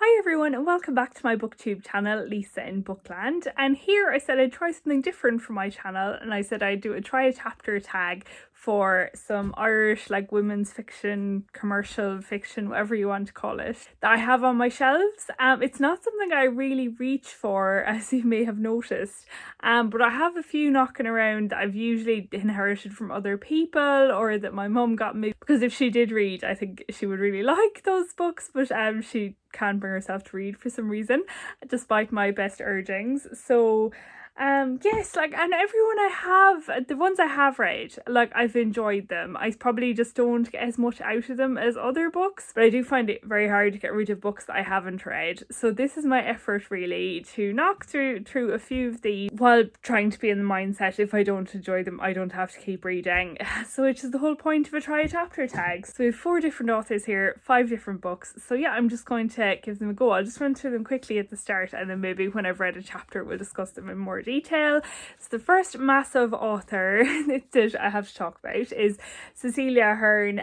Hi everyone and welcome back to my booktube channel, Lisa in Bookland, and here I said I'd try something different for my channel, and I said I'd try a chapter tag for some Irish women's fiction, commercial fiction, whatever you want to call it, that I have on my shelves. It's not something I really reach for, as you may have noticed, but I have a few knocking around that I've usually inherited from other people or that my mum got me, because if she did read, I think she would really like those books, but she can't bring herself to read for some reason, despite my best urgings. So yes, and everyone I have, the ones I have read, I've enjoyed them. I probably just don't get as much out of them as other books, but I do find it very hard to get rid of books that I haven't read. So this is my effort really, to knock through a few of these while trying to be in the mindset if I don't enjoy them I don't have to keep reading. So which is the whole point of a try a chapter tag. So we have 4 different authors here, 5 different books. So yeah, I'm just going to give them a go. I'll just run through them quickly at the start, and then maybe when I've read a chapter we'll discuss them in more detail. So the first massive author that I have to talk about is Cecilia Ahern,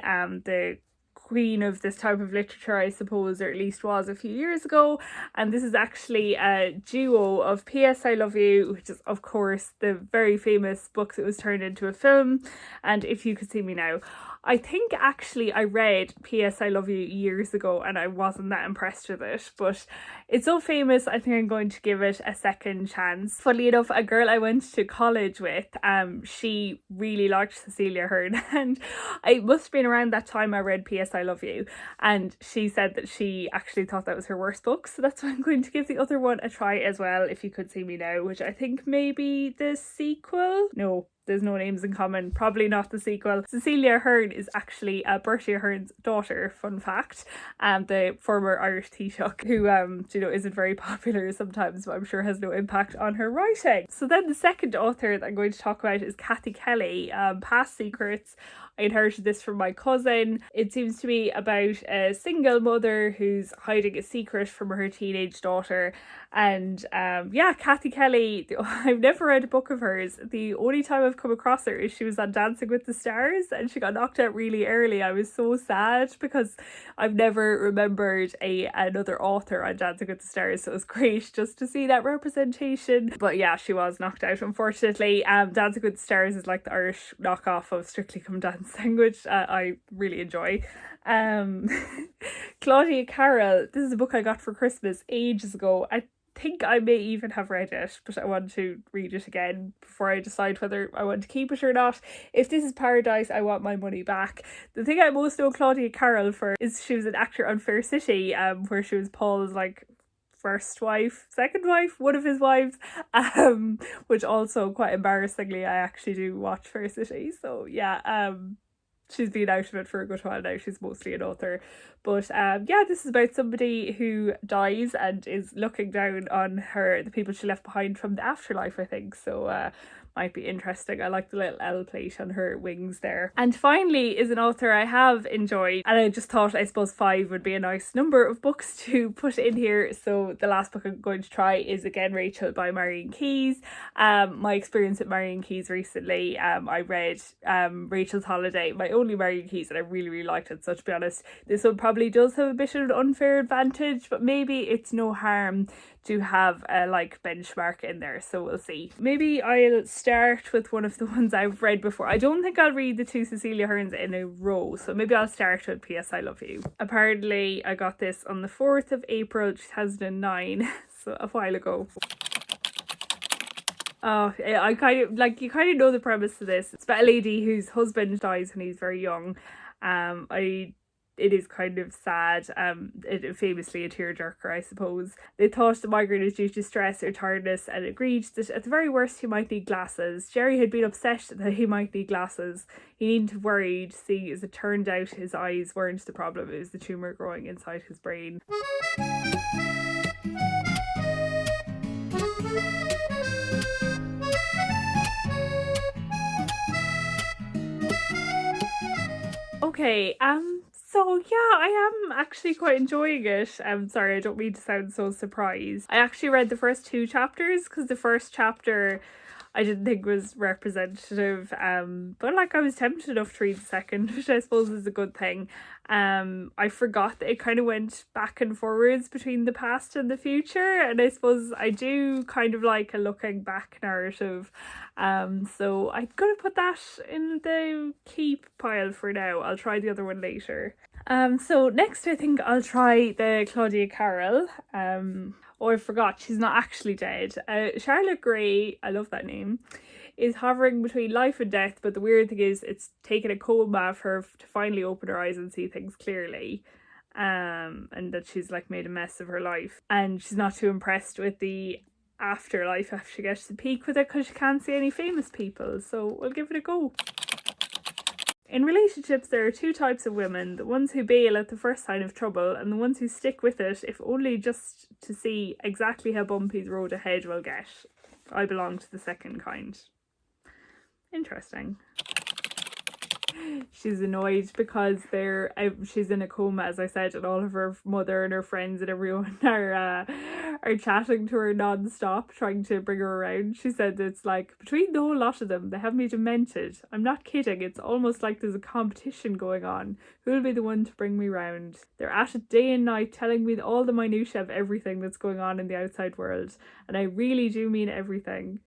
the queen of this type of literature, I suppose, or at least was a few years ago. And this is actually a duo of P.S. I Love You, which is of course the very famous book that was turned into a film, and If You Could See Me Now. I think actually I read P.S. I Love You years ago and I wasn't that impressed with it, but it's so famous I think I'm going to give it a second chance. Funnily enough, a girl I went to college with, she really liked Cecilia Ahern, and it must have been around that time I read P.S. I Love You, and she said that she actually thought that was her worst book, so that's why I'm going to give the other one a try as well, If You Could See Me Now, which I think may be the sequel. No, there's no names in common, probably not the sequel. Cecilia Ahern is actually Bertie Ahern's daughter, fun fact, the former Irish Taoiseach, who isn't very popular sometimes, but I'm sure has no impact on her writing. So then the second author that I'm going to talk about is Cathy Kelly, Past Secrets. I inherited this from my cousin. It seems to be about a single mother who's hiding a secret from her teenage daughter. And Cathy Kelly, I've never read a book of hers. The only time I've come across her is she was on Dancing with the Stars and she got knocked out really early. I was so sad because I've never remembered another author on Dancing with the Stars, so it was great just to see that representation. But yeah, she was knocked out, unfortunately. Dancing with the Stars is like the Irish knockoff of Strictly Come Dancing, which I really enjoy. Claudia, Carrol, this is a book I got for Christmas ages ago. I think I may even have read it, but I want to read it again before I decide whether I want to keep it or not. If this is Paradise, I want my money back. The thing I most know Claudia Carrol for is she was an actor on Fair City, where she was Paul's first wife, second wife, one of his wives, which also quite embarrassingly I actually do watch Fair City. So yeah, she's been out of it for a good while now. She's mostly an author. But this is about somebody who dies and is looking down on the people she left behind from the afterlife, I think. So might be interesting. I like the little L plate on her wings there. And finally is an author I have enjoyed, and I just thought, I suppose 5 would be a nice number of books to put in here. So the last book I'm going to try is again Rachel by Marian Keyes. My experience with Marian Keyes recently, I read Rachel's Holiday, my only Marian Keyes, and I really liked it. So to be honest, this one probably does have a bit of an unfair advantage, but maybe it's no harm to have a benchmark in there, so we'll see. Maybe I'll start with one of the ones I've read before. I don't think I'll read the 2 Cecilia Aherns in a row, so maybe I'll start with P.S. I Love You. Apparently I got this on the 4th of April 2009, so a while ago. Oh, I kind of you kind of know the premise of this. It's about a lady whose husband dies when he's very young. It is kind of sad, it famously a tearjerker, I suppose. They thought the migraine was due to stress or tiredness and agreed that at the very worst he might need glasses. Jerry had been upset that he might need glasses. He needn't have worried, seeing as it turned out his eyes weren't the problem, it was the tumour growing inside his brain. Okay, so yeah, I am actually quite enjoying it. I'm sorry, I don't mean to sound so surprised. I actually read the first 2 chapters because the first chapter I didn't think was representative, but I was tempted enough to read the second, which I suppose is a good thing. I forgot that it kind of went back and forwards between the past and the future, and I suppose I do kind of like a looking back narrative. So I'm gonna put that in the keep pile for now. I'll try the other one later. So next I think I'll try the Claudia Carrol. Oh, I forgot, she's not actually dead. Charlotte Gray, I love that name, is hovering between life and death, but the weird thing is it's taken a coma for her to finally open her eyes and see things clearly. And that she's like made a mess of her life, and she's not too impressed with the afterlife after she gets to peak with it because she can't see any famous people, so we'll give it a go. In relationships, there are two types of women: the ones who bail at the first sign of trouble, and the ones who stick with it, if only just to see exactly how bumpy the road ahead will get. I belong to the second kind. Interesting. She's annoyed because she's in a coma, as I said, and all of her mother and her friends and everyone are chatting to her non-stop, trying to bring her around. She said it's like, between the whole lot of them, they have me demented. I'm not kidding, it's almost like there's a competition going on. Who'll be the one to bring me round? They're at it day and night, telling me all the minutiae of everything that's going on in the outside world, and I really do mean everything.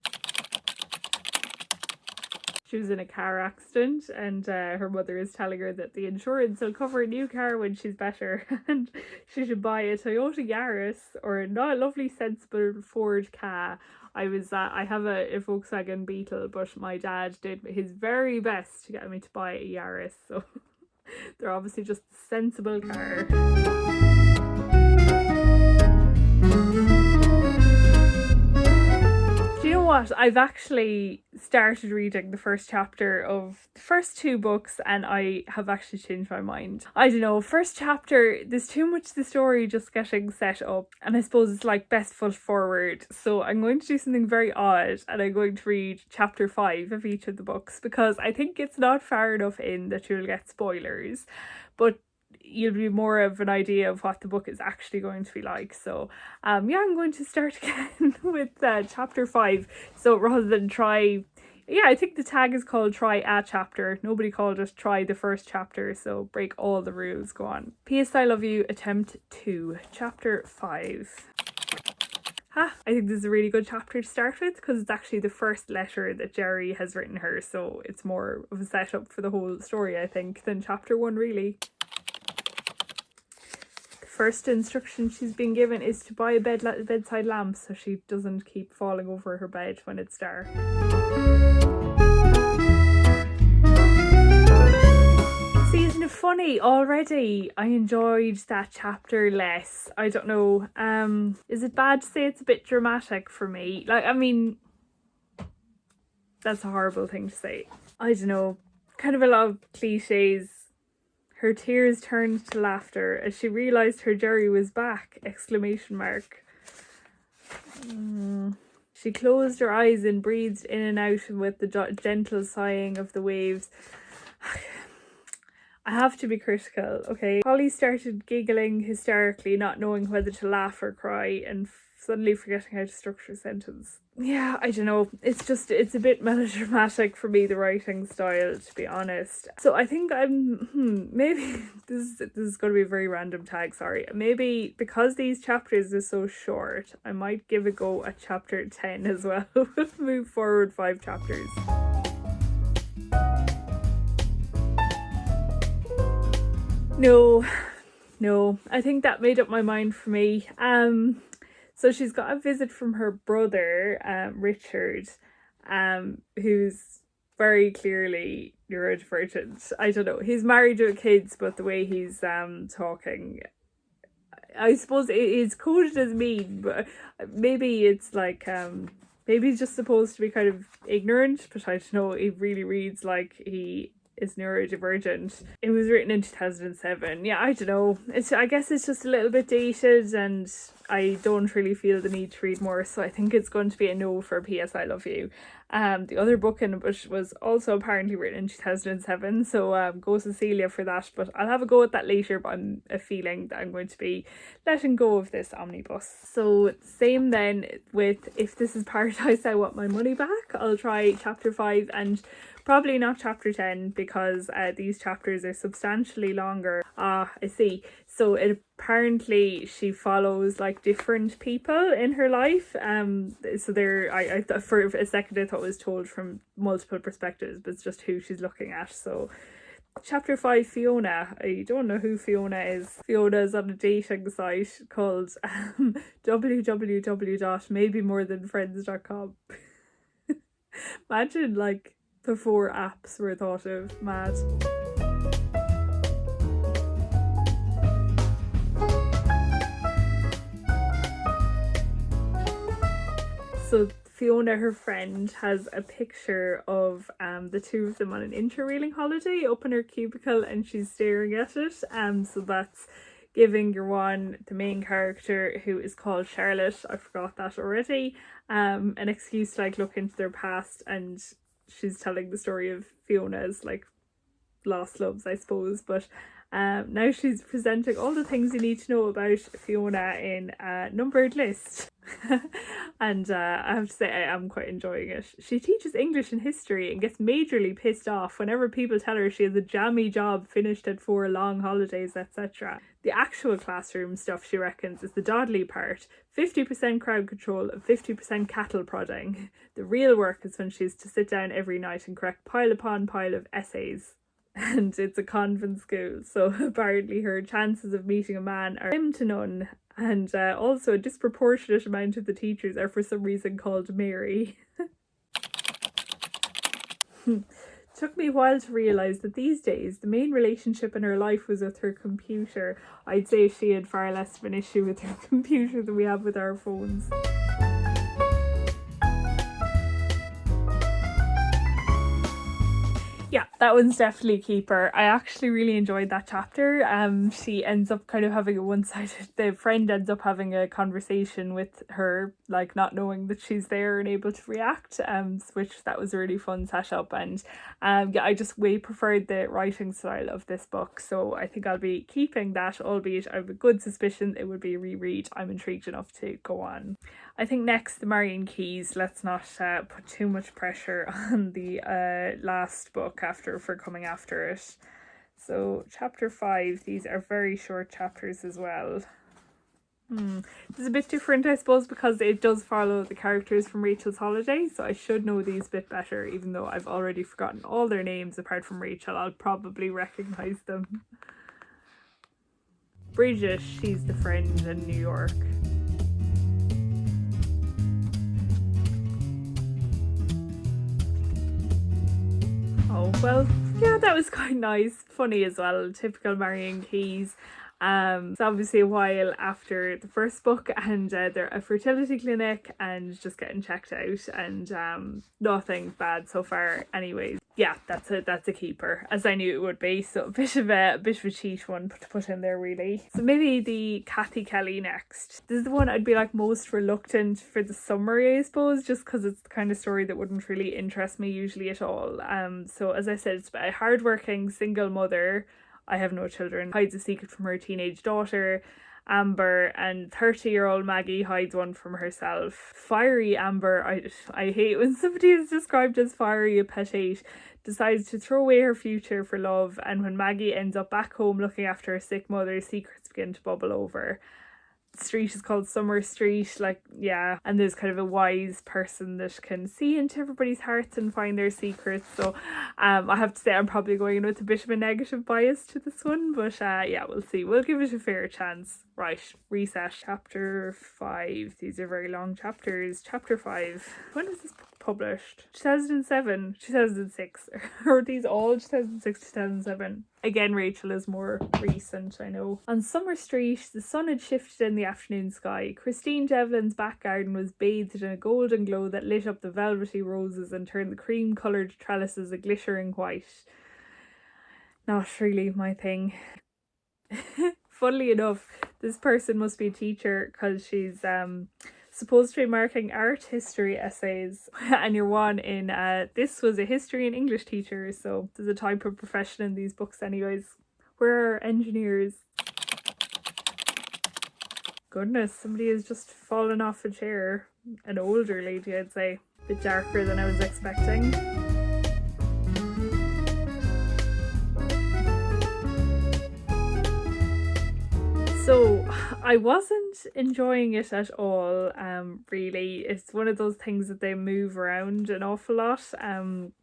She was in a car accident, and her mother is telling her that the insurance will cover a new car when she's better, and she should buy a Toyota Yaris or not a lovely sensible Ford Ka. I have a Volkswagen Beetle, but my dad did his very best to get me to buy a Yaris, so they're obviously just a sensible car. Do you know what? I've actually started reading the first chapter of the first two books, and I have actually changed my mind. I don't know, first chapter, there's too much to the story just getting set up, and I suppose it's like best foot forward. So I'm going to do something very odd, and I'm going to read chapter 5 of each of the books, because I think it's not far enough in that you'll get spoilers, but you'll be more of an idea of what the book is actually going to be like. So I'm going to start again with chapter 5. So rather than try, I think the tag is called try a chapter. Nobody called it try the first chapter, so break all the rules. Go on. P.S. I Love You, attempt 2, chapter 5. I think this is a really good chapter to start with, because it's actually the first letter that Jerry has written her, so it's more of a setup for the whole story, I think, than chapter 1 really. First instruction she's been given is to buy a bedside lamp so she doesn't keep falling over her bed when it's dark. See, isn't it funny already? I enjoyed that chapter less. I don't know. Is it bad to say it's a bit dramatic for me? Like, I mean, that's a horrible thing to say. I don't know. Kind of a lot of cliches. Her tears turned to laughter as she realised her Jerry was back! ! She closed her eyes and breathed in and out with the gentle sighing of the waves. I have to be critical, okay? Holly started giggling hysterically, not knowing whether to laugh or cry, and suddenly forgetting how to structure a sentence. Yeah, I don't know. It's a bit melodramatic for me, the writing style, to be honest. So I think maybe this is going to be a very random tag, sorry. Maybe because these chapters are so short, I might give a go at chapter 10 as well. Move forward 5 chapters. No, I think that made up my mind for me. So she's got a visit from her brother, Richard, who's very clearly neurodivergent. I don't know, he's married with kids, but the way he's talking, I suppose it is coded as mean, but maybe it's like, maybe he's just supposed to be kind of ignorant, but I don't know, it really reads like he is neurodivergent. It was written in 2007. Yeah, I don't know. I guess it's just a little bit dated, and I don't really feel the need to read more, so I think it's going to be a no for P.S. I Love You. The other book in the bush was also apparently written in 2007, so go Cecilia for that, but I'll have a go at that later, but I'm a feeling that I'm going to be letting go of this omnibus. So same then with If This Is Paradise, I Want My Money Back. I'll try chapter 5, and Probably not chapter 10 because these chapters are substantially longer. I see. So apparently she follows like different people in her life. So I thought for a second I thought it was told from multiple perspectives, but it's just who she's looking at. So chapter 5, Fiona. I don't know who Fiona is. Fiona is on a dating site called www.maybemorthanfriends.com. Imagine like before apps were thought of. Mad. So Fiona, her friend, has a picture of the two of them on an interrailing holiday up in her cubicle, and she's staring at it. So that's giving your one, the main character, who is called Charlotte, I forgot that already, an excuse to like look into their past, and she's telling the story of Fiona's like lost loves, I suppose. But now she's presenting all the things you need to know about Fiona in a numbered list. And I have to say I am quite enjoying it. She teaches English and history and gets majorly pissed off whenever people tell her she has a jammy job finished at 4 long holidays, etc. The actual classroom stuff, she reckons, is the dawdly part. 50% crowd control and 50% cattle prodding. The real work is when she's to sit down every night and correct pile upon pile of essays. And it's a convent school, so apparently her chances of meeting a man are slim to none. And also a disproportionate amount of the teachers are for some reason called Mary. Took me a while to realise that these days the main relationship in her life was with her computer. I'd say she had far less of an issue with her computer than we have with our phones. Yeah, that one's definitely a keeper. I actually really enjoyed that chapter. She ends up kind of having a one-sided, the friend ends up having a conversation with her, like not knowing that she's there and able to react, which that was a really fun setup. And yeah, I just way preferred the writing style of this book, so I think I'll be keeping that, albeit I have a good suspicion it would be a reread. I'm intrigued enough to go on. I think next, the Marian Keys. Let's not put too much pressure on the last book for coming after it. So chapter 5, these are very short chapters as well. This is a bit different, I suppose, because it does follow the characters from Rachel's Holiday, so I should know these a bit better, even though I've already forgotten all their names apart from Rachel. I'll probably recognise them. Bridget, she's the friend in New York. Oh, well, yeah, that was quite nice. Funny as well. Typical Marian Keys. It's obviously a while after the first book, and they're a fertility clinic and just getting checked out, and nothing bad so far. Anyways, yeah, that's a keeper, as I knew it would be. So a bit of a cheat one to put in there, really. So maybe the Cathy Kelly next. This is the one I'd be like most reluctant for the summary, I suppose, just because it's the kind of story that wouldn't really interest me usually at all. So as I said, it's about a hardworking single mother. I have no children, hides a secret from her teenage daughter, Amber, and 30-year-old Maggie hides one from herself. Fiery Amber, I hate when somebody is described as fiery, a pet hate, decides to throw away her future for love, and when Maggie ends up back home looking after her sick mother, secrets begin to bubble over. The street is called Summer Street, yeah, and there's kind of a wise person that can see into everybody's hearts and find their secrets. So I have to say I'm probably going in with a bit of a negative bias to this one, but yeah, we'll see. We'll give it a fair chance. Right, reset. Chapter 5. These are very long chapters. Chapter 5. When was this book published? 2007, 2006. Are these all 2006, 2007? Again, Rachel is more recent, I know. On Summer Street, the sun had shifted in the afternoon sky. Christine Devlin's back garden was bathed in a golden glow that lit up the velvety roses and turned the cream-coloured trellises a glittering white. Not really my thing. Funnily enough, this person must be a teacher because she's supposed to be marking art history essays, and you're one in this was a history and English teacher, so there's a type of profession in these books anyways. We're engineers. Goodness, somebody has just fallen off a chair. An older lady, I'd say. A bit darker than I was expecting. I wasn't enjoying it at all, really. It's one of those things that they move around an awful lot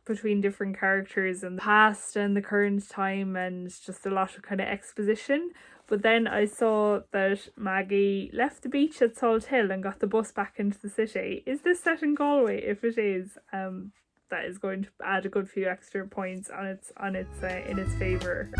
between different characters in the past and the current time, and just a lot of kind of exposition. But then I saw that Maggie left the beach at Salt Hill and got the bus back into the city. Is this set in Galway? If it is, that is going to add a good few extra points on its in its favour.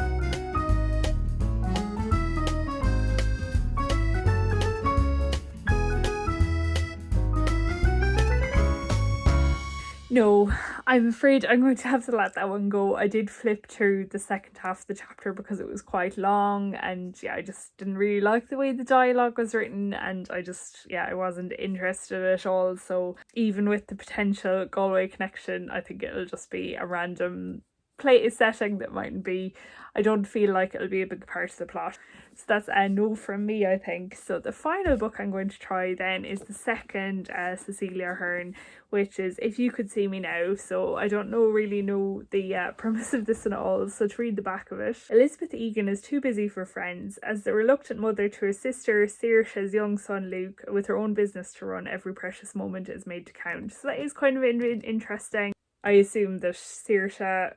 No, I'm afraid I'm going to have to let that one go. I did flip through the second half of the chapter because it was quite long, and yeah, I just didn't really like the way the dialogue was written, and I wasn't interested at all. So even with the potential Galway connection, I think it'll just be a random setting that mightn't be. I don't feel like it'll be a big part of the plot. So that's a no from me, I think. So the final book I'm going to try then is the second Cecilia Ahern, which is If You Could See Me Now. So I don't really know the premise of this at all, so to read the back of it. Elizabeth Egan is too busy for friends. As the reluctant mother to her sister Saoirse's young son Luke, with her own business to run, every precious moment is made to count. So that is kind of interesting. I assume that Saoirse,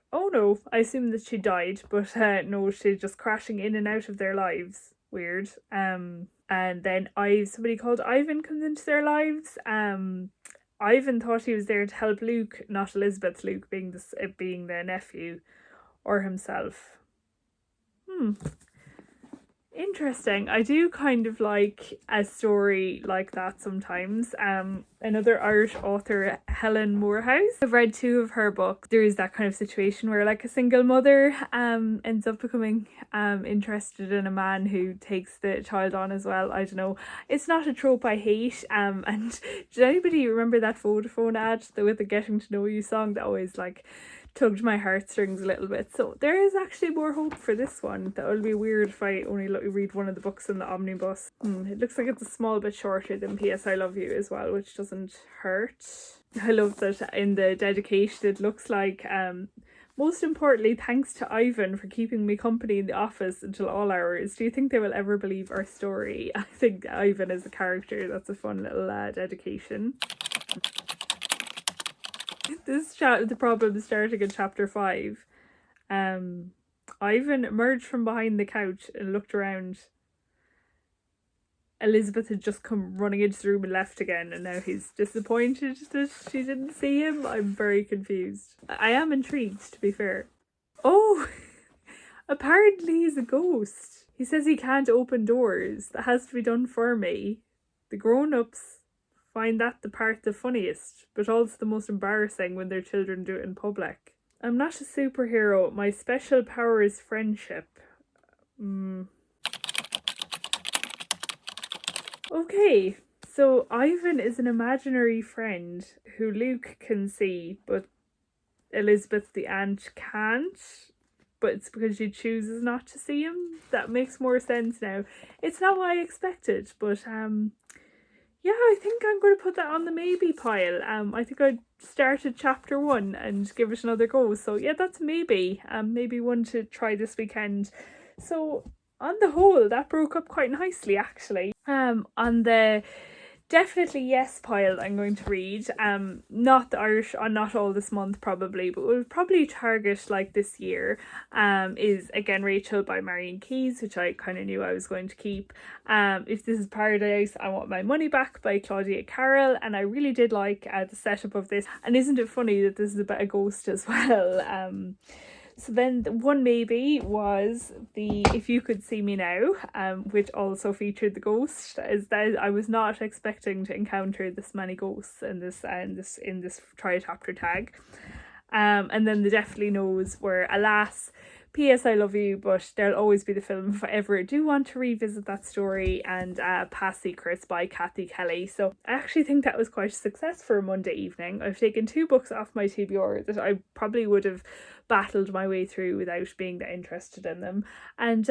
I assume that she died, but no, she's just crashing in and out of their lives. Weird. And then somebody called Ivan comes into their lives. Ivan thought he was there to help Luke, not Elizabeth, Luke being the nephew, or himself. Interesting. I do kind of like a story like that sometimes. Another Irish author, Helen Moorhouse, I've read 2 of her books. There is that kind of situation where like a single mother ends up becoming interested in a man who takes the child on as well. I don't know. It's not a trope I hate. And did anybody remember that Vodafone ad with the Getting to Know You song that always like tugged my heartstrings a little bit? So there is actually more hope for this one. That would be weird if I only read one of the books in the omnibus. It looks like it's a small bit shorter than P.S. I Love You as well, which doesn't hurt. I love that in the dedication it looks like most importantly, thanks to Ivan for keeping me company in the office until all hours. Do you think they will ever believe our story? I think Ivan is a character. That's a fun little dedication. The problem is starting in chapter 5. Ivan emerged from behind the couch and looked around. Elizabeth had just come running into the room and left again, and now he's disappointed that she didn't see him. I'm very confused. I am intrigued, to be fair. Oh, apparently he's a ghost. He says he can't open doors. That has to be done for me. The grown-ups find that the part the funniest, but also the most embarrassing when their children do it in public. I'm not a superhero. My special power is friendship. Okay, so Ivan is an imaginary friend who Luke can see, but Elizabeth the aunt can't. But it's because she chooses not to see him. That makes more sense now. It's not what I expected, but yeah, I think I'm going to put that on the maybe pile. I think I started chapter 1 and give it another go. So yeah, that's maybe one to try this weekend. So on the whole, that broke up quite nicely, actually. On the definitely yes pile, I'm going to read not the Irish, not all this month probably, but we'll probably target like this year is again Rachel by Marian Keyes, which I kind of knew I was going to keep. If This Is Paradise, I Want My Money Back by Claudia Carrol, and I really did like the setup of this. And isn't it funny that this is about a ghost as well? So then the one maybe was the If You Could See Me Now, which also featured the ghost. Is that I was not expecting to encounter this many ghosts in this try-chapter tag. And then the Definitely Knows were Alas, P.S. I Love You, but There'll Always Be the Film if I ever do want to revisit that story, and Past Secrets by Cathy Kelly. So I actually think that was quite a success for a Monday evening. I've taken 2 books off my TBR that I probably would have battled my way through without being that interested in them, and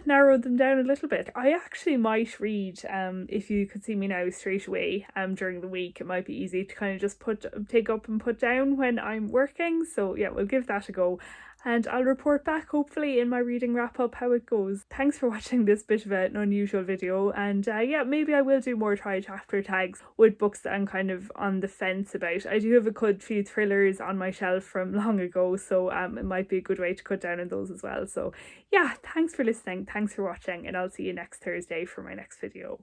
narrowed them down a little bit. I actually might read If You Could See Me Now straight away during the week. It might be easy to kind of just take up and put down when I'm working, so yeah, we'll give that a go. and I'll report back hopefully in my reading wrap up how it goes. Thanks for watching this bit of an unusual video, and yeah, maybe I will do more try chapter tags with books that I'm kind of on the fence about. I do have a good few thrillers on my shelf from long ago, so it might be a good way to cut down on those as well. So yeah, thanks for listening, thanks for watching, and I'll see you next Thursday for my next video.